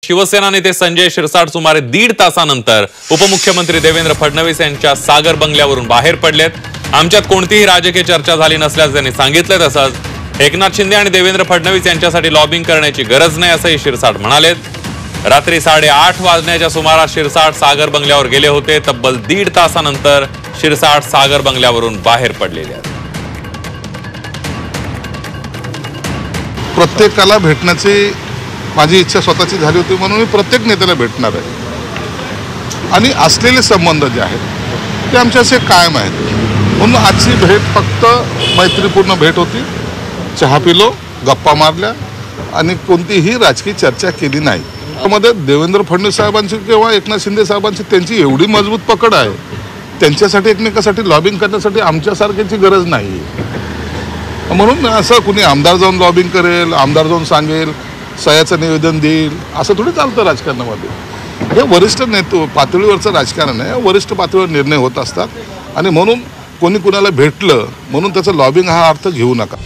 शिवसेना नेते संजय शिरसाट सुमारे 1.5 तासानंतर उपमुख्यमंत्री देवेंद्र फडणवीस यांच्या सागर बंगल्यावरून बाहेर पडलेत। आमच्यात कोणतीही राजकीय चर्चा झाली नसल्याचे त्यांनी सांगितले। तसंच एकनाथ शिंदे आणि देवेंद्र फडणवीस यांच्यासाठी लॉबिंग करण्याची गरज नाही असंही शिरसाट म्हणालेत। रात्री 8:30 वाजण्याच्या सुमारास शिरसाट सागर बंगल्यावर गेले होते। तब्बल 1.5 तासानंतर शिरसाट सागर बंगल्यावरून बाहेर पडलेले आहेत। प्रत्येकाला भेटण्याची माझी इच्छा स्वतःची झाली होती, म्हणून मी प्रत्येक नेत्याला भेटणार आहे आणि असलेले संबंध जे आहेत ते आमच्याशी कायम आहेत। म्हणून आजची भेट फक्त मैत्रीपूर्ण भेट होती। चहा पिलो, गप्पा मारल्या आणि कोणतीही राजकीय चर्चा केली नाही। त्यामध्ये देवेंद्र फडणवीस साहेबांची किंवा एकनाथ शिंदे साहेबांची त्यांची एवढी मजबूत पकड आहे, त्यांच्यासाठी एकमेकांसाठी लॉबिंग करण्यासाठी आमच्यासारख्याची गरज नाही। म्हणून असं कुणी आमदार जाऊन लॉबिंग करेल, आमदार जाऊन सांगेल, सह्याचं निवेदन देईल, असं थोडी चालतं राजकारणामध्ये। हे वरिष्ठ पातळीवरचं राजकारण आहे, वरिष्ठ पातळीवर निर्णय होत असतात आणि म्हणून कोणी कुणाला भेटलं म्हणून त्याचं लॉबिंग हा अर्थ घेऊ नका।